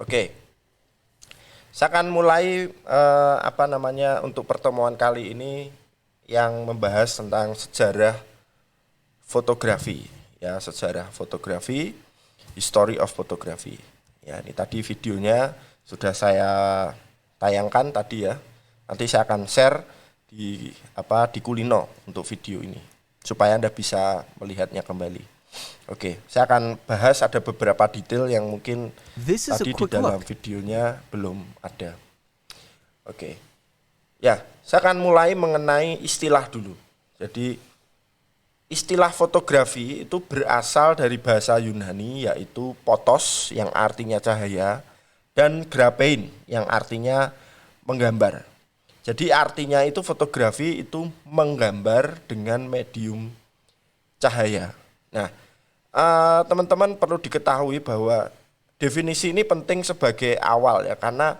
Oke, saya akan mulai untuk pertemuan kali ini yang membahas tentang sejarah fotografi, ya, sejarah fotografi, history of photography. Ya, ini tadi videonya sudah saya tayangkan tadi ya. Nanti saya akan share di Kulino untuk video ini supaya Anda bisa melihatnya kembali. Oke, saya akan bahas ada beberapa detail yang mungkin tadi di dalam videonya belum ada. Oke. Ya, saya akan mulai mengenai istilah dulu. Jadi istilah fotografi itu berasal dari bahasa Yunani yaitu potos yang artinya cahaya dan graphein yang artinya menggambar. Jadi artinya itu fotografi itu menggambar dengan medium cahaya. Nah, teman-teman perlu diketahui bahwa definisi ini penting sebagai awal ya, karena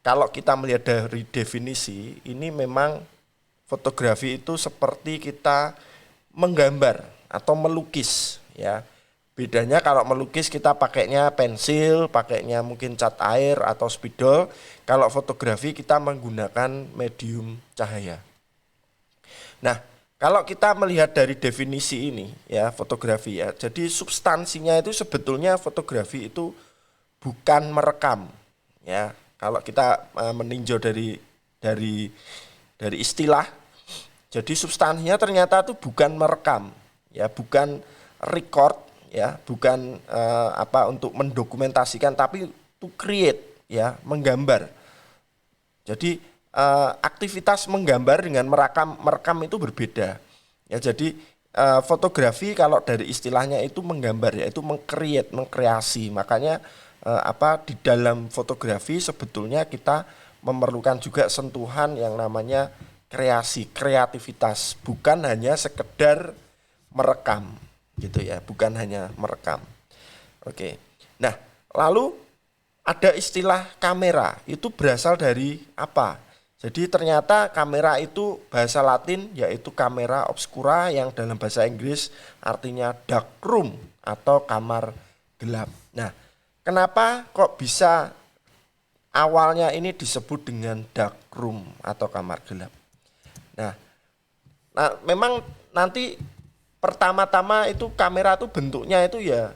kalau kita melihat dari definisi ini memang fotografi itu seperti kita menggambar atau melukis ya. Bedanya kalau melukis kita pakainya pensil, pakainya mungkin cat air atau spidol. Kalau fotografi kita menggunakan medium cahaya. Nah, kalau kita melihat dari definisi ini ya fotografi ya. Jadi substansinya itu sebetulnya fotografi itu bukan merekam ya. Kalau kita meninjau dari istilah, jadi substansinya ternyata itu bukan merekam ya, bukan record ya, bukan untuk mendokumentasikan, tapi to create ya, menggambar. Jadi aktivitas menggambar dengan merekam itu berbeda. Ya, jadi fotografi kalau dari istilahnya itu menggambar ya, itu mengcreate, mengkreasi. Makanya di dalam fotografi sebetulnya kita memerlukan juga sentuhan yang namanya kreasi, kreativitas, bukan hanya sekedar merekam gitu ya, bukan hanya merekam. Oke. Nah, lalu ada istilah kamera, itu berasal dari apa? Jadi ternyata kamera itu bahasa Latin yaitu camera obscura yang dalam bahasa Inggris artinya dark room atau kamar gelap. Nah, kenapa kok bisa awalnya ini disebut dengan dark room atau kamar gelap? Nah, memang nanti pertama-tama itu kamera itu bentuknya itu ya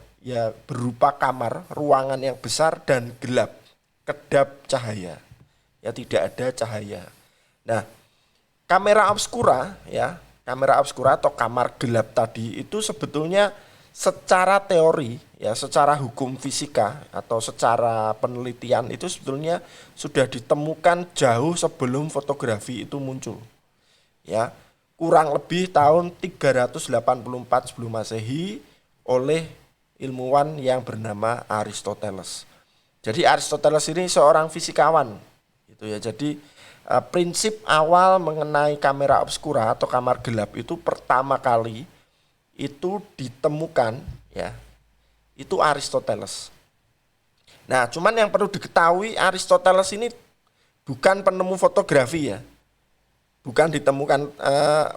berupa kamar, ruangan yang besar dan gelap, kedap cahaya. Ya, tidak ada cahaya. Nah, kamera obscura atau kamar gelap tadi itu sebetulnya secara teori ya, secara hukum fisika atau secara penelitian itu sebetulnya sudah ditemukan jauh sebelum fotografi itu muncul. Ya, kurang lebih tahun 384 sebelum Masehi oleh ilmuwan yang bernama Aristoteles. Jadi Aristoteles ini seorang fisikawan gitu ya. Jadi prinsip awal mengenai kamera obscura atau kamar gelap itu pertama kali itu ditemukan ya, itu Aristoteles. Nah, cuman yang perlu diketahui Aristoteles ini bukan penemu fotografi ya. Bukan ditemukan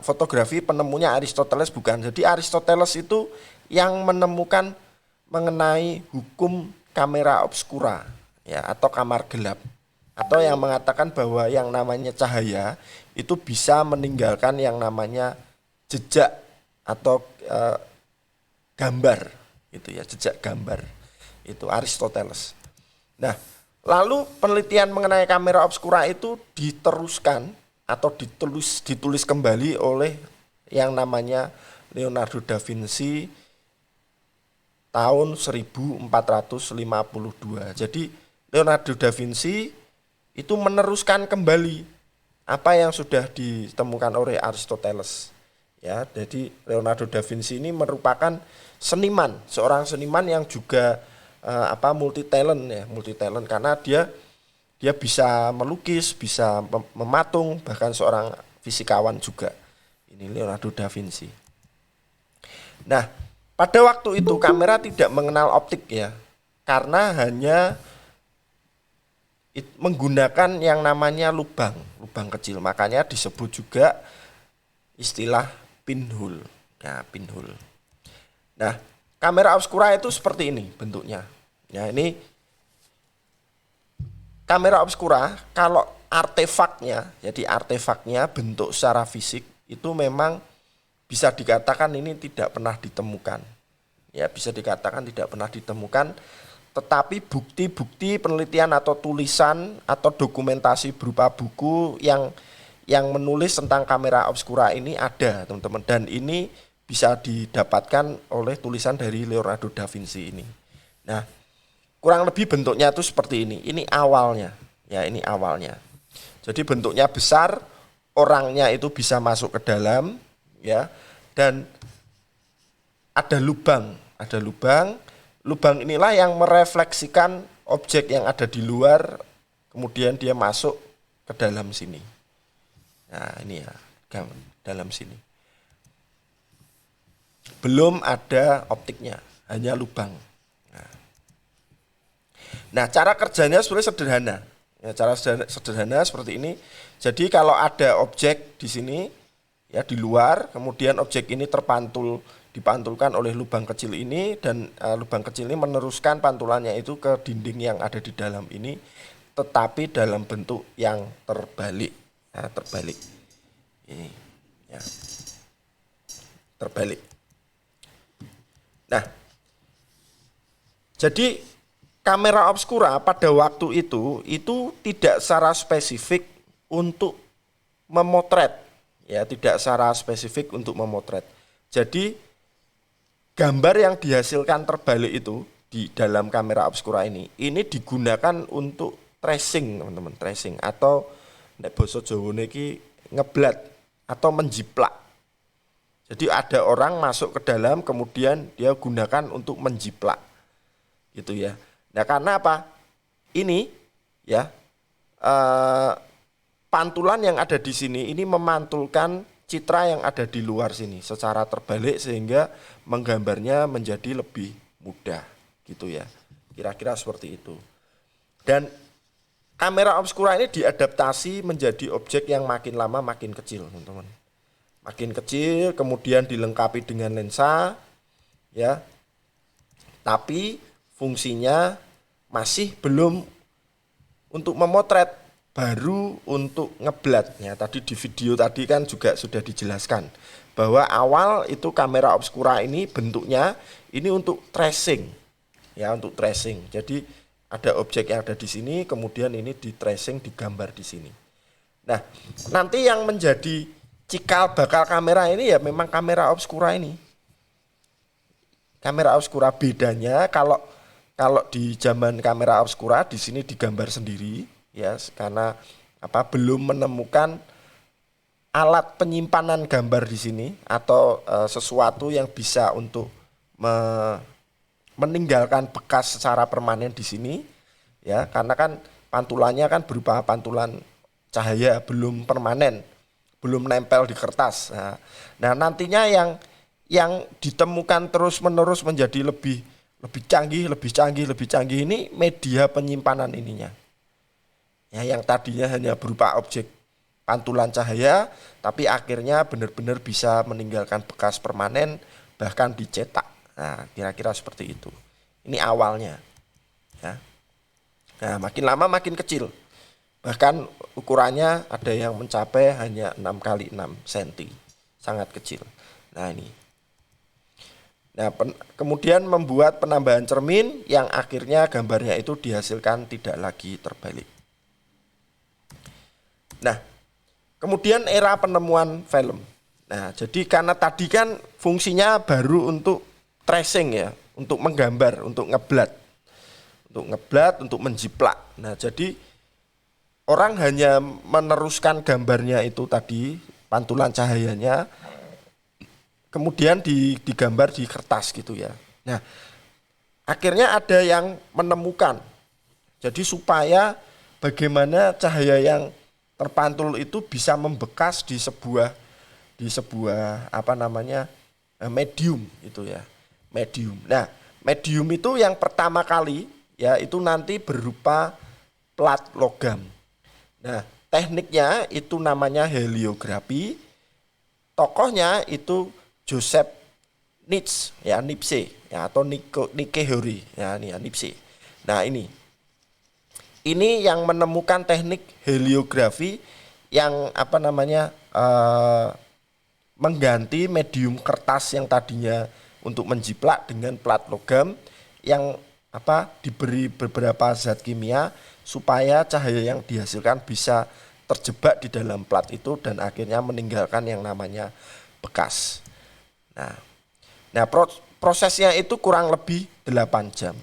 fotografi, penemunya Aristoteles bukan. Jadi Aristoteles itu yang menemukan mengenai hukum kamera obscura ya, atau kamar gelap, atau yang mengatakan bahwa yang namanya cahaya itu bisa meninggalkan yang namanya jejak atau gambar gitu ya, jejak gambar. Itu Aristoteles. Nah, lalu penelitian mengenai kamera obscura itu diteruskan atau ditulis kembali oleh yang namanya Leonardo da Vinci tahun 1452. Jadi Leonardo da Vinci itu meneruskan kembali apa yang sudah ditemukan oleh Aristoteles. Ya, jadi Leonardo da Vinci ini merupakan seniman, seorang seniman yang juga multi talent karena dia bisa melukis, bisa mematung, bahkan seorang fisikawan juga. Ini Leonardo da Vinci. Nah, pada waktu itu kamera tidak mengenal optik ya, karena hanya menggunakan yang namanya lubang kecil. Makanya disebut juga istilah pinhole. Ya, pinhole. Nah, kamera obscura itu seperti ini bentuknya. Ya, ini kamera obscura kalau artefaknya, jadi artefaknya bentuk secara fisik itu memang bisa dikatakan ini tidak pernah ditemukan. Ya, bisa dikatakan tidak pernah ditemukan, tetapi bukti-bukti penelitian atau tulisan atau dokumentasi berupa buku yang menulis tentang kamera obscura ini ada, teman-teman, dan ini bisa didapatkan oleh tulisan dari Leonardo da Vinci ini. Nah, kurang lebih bentuknya itu seperti ini. Ini awalnya, ya, ini awalnya. Jadi bentuknya besar, orangnya itu bisa masuk ke dalam, ya, dan ada lubang. Lubang inilah yang merefleksikan objek yang ada di luar, kemudian dia masuk ke dalam sini. Nah, ini ya, dalam sini. Belum ada optiknya, hanya lubang. Nah, cara kerjanya sebenarnya sederhana. Ya, cara sederhana seperti ini. Jadi kalau ada objek di sini, ya, di luar, kemudian objek ini dipantulkan oleh lubang kecil ini, dan lubang kecil ini meneruskan pantulannya itu ke dinding yang ada di dalam ini, tetapi dalam bentuk yang terbalik. Nah, terbalik. Ini, ya, terbalik. Nah, jadi kamera obscura pada waktu itu tidak secara spesifik untuk memotret, ya, tidak secara spesifik untuk memotret. Jadi gambar yang dihasilkan terbalik itu di dalam kamera obscura ini digunakan untuk tracing, teman-teman, tracing, atau nek basa Jawane iki ngeblat atau menjiplak. Jadi ada orang masuk ke dalam, kemudian dia gunakan untuk menjiplak, gitu ya. Nah, karena apa? Ini, ya, pantulan yang ada di sini ini memantulkan citra yang ada di luar sini secara terbalik sehingga menggambarnya menjadi lebih mudah, gitu ya. Kira-kira seperti itu. Dan kamera obscura ini diadaptasi menjadi objek yang makin lama makin kecil, teman-teman. Makin kecil, kemudian dilengkapi dengan lensa, ya. Tapi fungsinya masih belum untuk memotret, baru untuk ngeblat. Ya, tadi di video tadi kan juga sudah dijelaskan bahwa awal itu kamera obscura ini bentuknya ini untuk tracing, ya, untuk tracing. Jadi ada objek yang ada di sini, kemudian ini di tracing, digambar di sini. Nah, nanti yang menjadi cikal bakal kamera ini ya memang kamera obscura ini. Kamera obscura bedanya kalau di zaman kamera obscura di sini digambar sendiri, ya, karena apa, belum menemukan alat penyimpanan gambar di sini atau sesuatu yang bisa untuk meninggalkan bekas secara permanen di sini, ya, karena kan pantulannya kan berupa pantulan cahaya, belum permanen, belum nempel di kertas. Nah, nantinya yang ditemukan terus menerus menjadi lebih canggih ini media penyimpanan ininya. Ya, yang tadinya hanya berupa objek pantulan cahaya, tapi akhirnya benar-benar bisa meninggalkan bekas permanen, bahkan dicetak. Nah, kira-kira seperti itu. Ini awalnya. Ya. Nah, makin lama makin kecil. Bahkan ukurannya ada yang mencapai hanya 6 kali 6 cm. Sangat kecil. Nah, ini. Nah, kemudian membuat penambahan cermin yang akhirnya gambarnya itu dihasilkan tidak lagi terbalik. Nah, kemudian era penemuan film. Nah, jadi karena tadi kan fungsinya baru untuk tracing, ya, untuk menggambar, untuk ngeblat, untuk menjiplak. Nah, jadi orang hanya meneruskan gambarnya itu tadi, pantulan cahayanya, kemudian digambar di kertas, gitu ya. Nah, akhirnya ada yang menemukan. Jadi supaya bagaimana cahaya yang terpantul itu bisa membekas di sebuah apa namanya, medium itu ya, medium. Nah, medium itu yang pertama kali, ya, itu nanti berupa plat logam. Nah, tekniknya itu namanya heliografi. Tokohnya itu Joseph Niepce, ya, Niepce, ya, atau Nikehori, ya, ini ya, Niepce. Nah, ini ini yang menemukan teknik heliografi yang mengganti medium kertas yang tadinya untuk menjiplak dengan plat logam yang diberi beberapa zat kimia supaya cahaya yang dihasilkan bisa terjebak di dalam plat itu dan akhirnya meninggalkan yang namanya bekas. Nah, prosesnya itu kurang lebih 8 jam.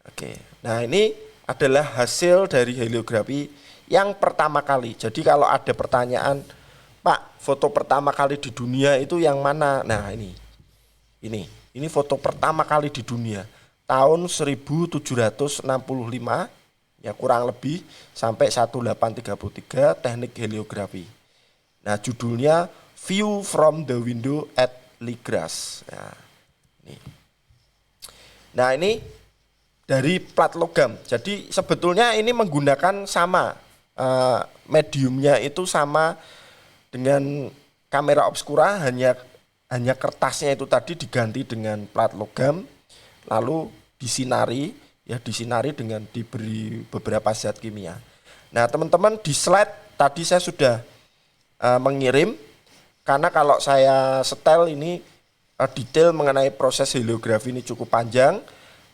Oke. Nah, ini adalah hasil dari heliografi yang pertama kali. Jadi kalau ada pertanyaan, Pak, foto pertama kali di dunia itu yang mana? Nah, ini foto pertama kali di dunia tahun 1765 ya kurang lebih sampai 1833 teknik heliografi. Nah, judulnya View from the Window at Ligras. Nah, ini dari plat logam. Jadi sebetulnya ini menggunakan sama mediumnya itu sama dengan kamera obscura, hanya kertasnya itu tadi diganti dengan plat logam lalu disinari dengan diberi beberapa zat kimia. Nah, teman-teman di slide tadi saya sudah mengirim, karena kalau saya setel ini detail mengenai proses heliografi ini cukup panjang,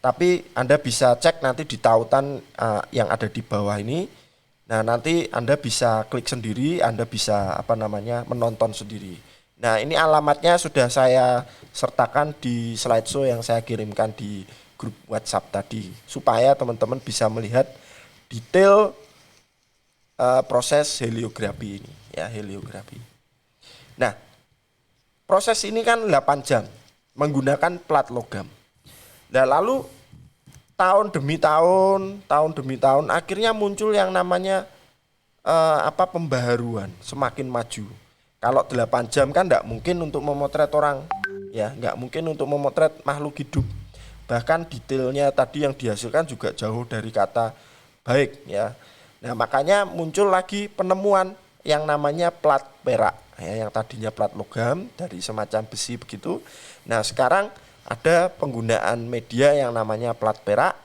tapi Anda bisa cek nanti di tautan yang ada di bawah ini. Nah, nanti Anda bisa klik sendiri, Anda bisa menonton sendiri. Nah, ini alamatnya sudah saya sertakan di slideshow yang saya kirimkan di grup WhatsApp tadi, supaya teman-teman bisa melihat detail proses heliografi ini, ya, heliografi. Nah, proses ini kan 8 jam menggunakan plat logam. Nah, lalu tahun demi tahun akhirnya muncul yang namanya pembaharuan, semakin maju. Kalau 8 jam kan enggak mungkin untuk memotret orang, ya, enggak mungkin untuk memotret makhluk hidup. Bahkan detailnya tadi yang dihasilkan juga jauh dari kata baik, ya. Nah, makanya muncul lagi penemuan yang namanya plat perak, ya, yang tadinya plat logam dari semacam besi begitu. Nah, sekarang ada penggunaan media yang namanya plat perak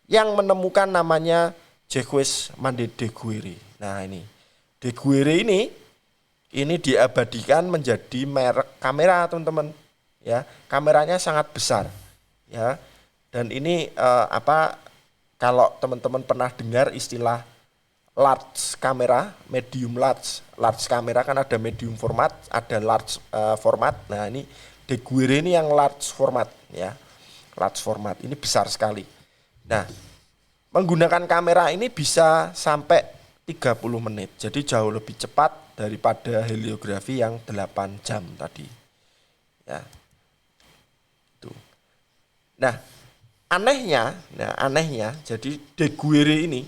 yang menemukan namanya Jacques Mande Daguerre. Nah, ini Daguerre ini diabadikan menjadi merek kamera, teman-teman. Ya, kameranya sangat besar, ya. Dan ini kalau teman-teman pernah dengar istilah large kamera, medium large. Large kamera kan ada medium format, ada large format. Nah, ini Daguerre ini yang large format, ya. Large format ini besar sekali. Nah, menggunakan kamera ini bisa sampai 30 menit. Jadi jauh lebih cepat daripada heliografi yang 8 jam tadi. Ya. Tuh. Nah, anehnya jadi Daguerre ini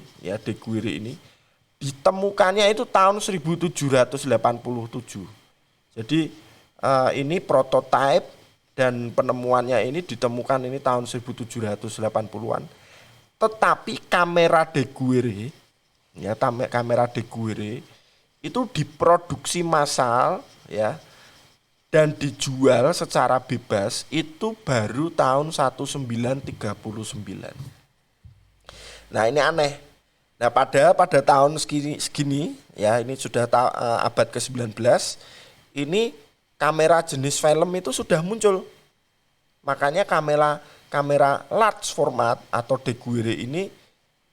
ditemukannya itu tahun 1787. Jadi ini prototipe dan penemuannya ini ditemukan ini tahun 1780-an. Tetapi kamera Daguerre, ya, kamera Daguerre itu diproduksi massal, ya, dan dijual secara bebas itu baru tahun 1939. Nah, ini aneh. Nah, pada tahun segini, ya, ini sudah abad ke-19, ini kamera jenis film itu sudah muncul. Makanya kamera large format atau Daguerre ini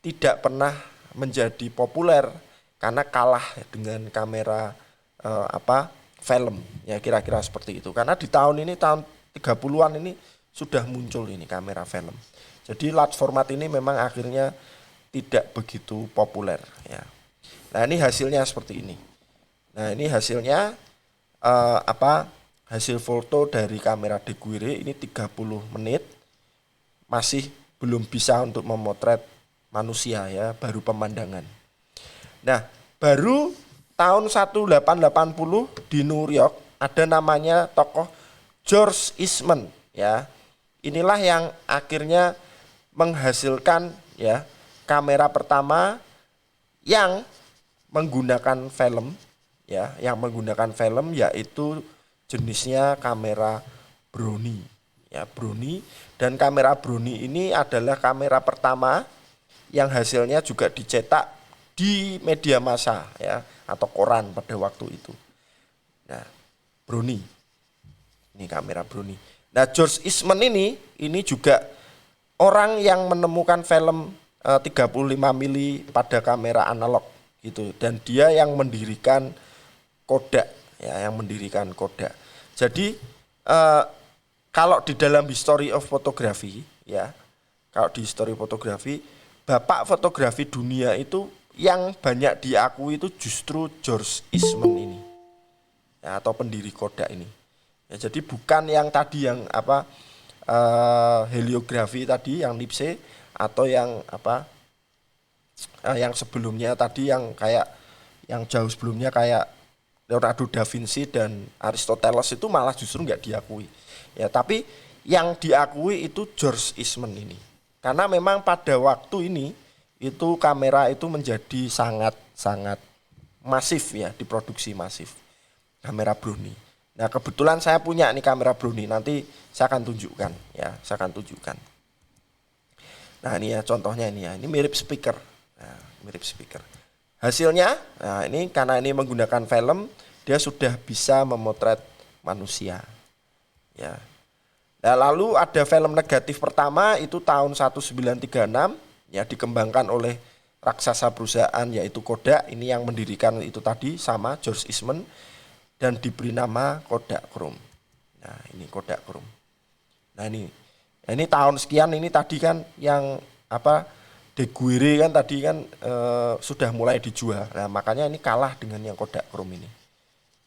tidak pernah menjadi populer karena kalah dengan kamera film, ya, kira-kira seperti itu. Karena di tahun 30-an ini sudah muncul ini kamera film. Jadi large format ini memang akhirnya tidak begitu populer, ya. Nah, ini hasilnya seperti ini. Nah, ini hasilnya hasil foto dari kamera Daguerre ini 30 menit masih belum bisa untuk memotret manusia, ya, baru pemandangan. Nah, baru tahun 1880 di New York ada namanya tokoh George Eastman, ya. Inilah yang akhirnya menghasilkan, ya, kamera pertama yang menggunakan film, ya, yaitu jenisnya kamera Brownie, ya, Brownie. Dan kamera Brownie ini adalah kamera pertama yang hasilnya juga dicetak di media massa ya atau koran pada waktu itu. Nah, Brownie. Ini kamera Brownie. Nah, George Eastman ini juga orang yang menemukan film 35 mili pada kamera analog gitu, dan dia yang mendirikan Kodak ya, yang mendirikan Kodak. Jadi kalau di dalam history of photography ya, kalau di history fotografi, bapak fotografi dunia itu yang banyak diakui itu justru George Eastman ini ya, atau pendiri Kodak ini ya. Jadi bukan yang tadi yang apa heliografi tadi yang Lipse, atau yang apa yang sebelumnya tadi yang kayak yang jauh sebelumnya kayak Leonardo da Vinci dan Aristoteles, itu malah justru nggak diakui ya. Tapi yang diakui itu George Eastman ini, karena memang pada waktu ini itu kamera itu menjadi sangat masif ya, diproduksi masif kamera Brownie. Nah, kebetulan saya punya nih kamera Brownie, nanti saya akan tunjukkan ya, saya akan tunjukkan. Nah, ini ya contohnya ini ya, ini mirip speaker. Nah, mirip speaker. Hasilnya, nah ini karena ini menggunakan film, dia sudah bisa memotret manusia. Ya. Nah, lalu ada film negatif pertama itu tahun 1936 ya, dikembangkan oleh raksasa perusahaan yaitu Kodak. Ini yang mendirikan itu tadi sama George Eastman, dan diberi nama Kodachrome. Nah, ini Kodachrome. Nah, ini tahun sekian, ini tadi kan yang apa Daguerre kan tadi kan sudah mulai dijual. Nah, makanya ini kalah dengan yang Kodachrome ini,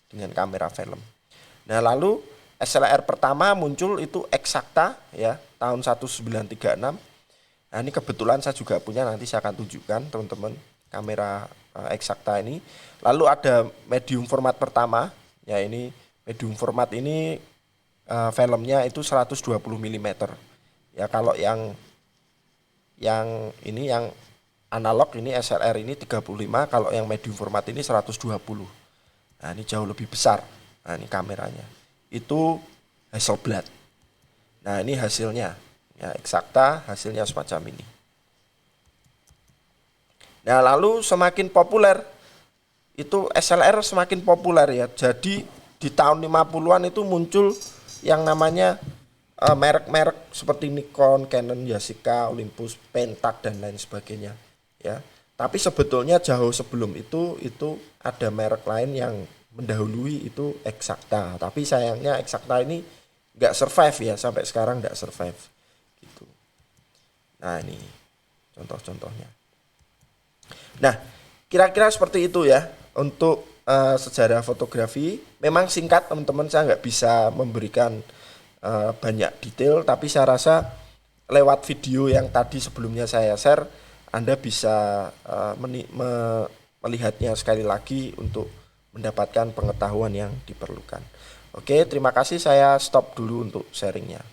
dengan kamera film. Nah, lalu SLR pertama muncul itu Exakta ya, tahun 1936. Nah, ini kebetulan saya juga punya, nanti saya akan tunjukkan teman-teman kamera Exakta ini. Lalu ada medium format pertama ya, ini medium format ini filmnya itu 120 mm. Ya, kalau yang ini yang analog ini SLR ini 35, kalau yang medium format ini 120. Nah, ini jauh lebih besar. Nah, ini kameranya. Itu Hasselblad. Nah, ini hasilnya. Ya, Exakta hasilnya semacam ini. Nah, lalu semakin populer itu SLR, semakin populer ya. Jadi di tahun 50-an itu muncul yang namanya merek-merek seperti Nikon, Canon, Yashica, Olympus, Pentax dan lain sebagainya ya. Tapi sebetulnya jauh sebelum itu ada merek lain yang mendahului itu Exakta. Tapi sayangnya Exakta ini nggak survive ya, sampai sekarang nggak survive gitu. Nah, ini contoh-contohnya. Nah, kira-kira seperti itu ya untuk sejarah fotografi. Memang singkat teman-teman, saya nggak bisa memberikan banyak detail, tapi saya rasa lewat video yang tadi sebelumnya saya share, Anda bisa melihatnya sekali lagi untuk mendapatkan pengetahuan yang diperlukan. Oke, terima kasih, saya stop dulu untuk sharingnya.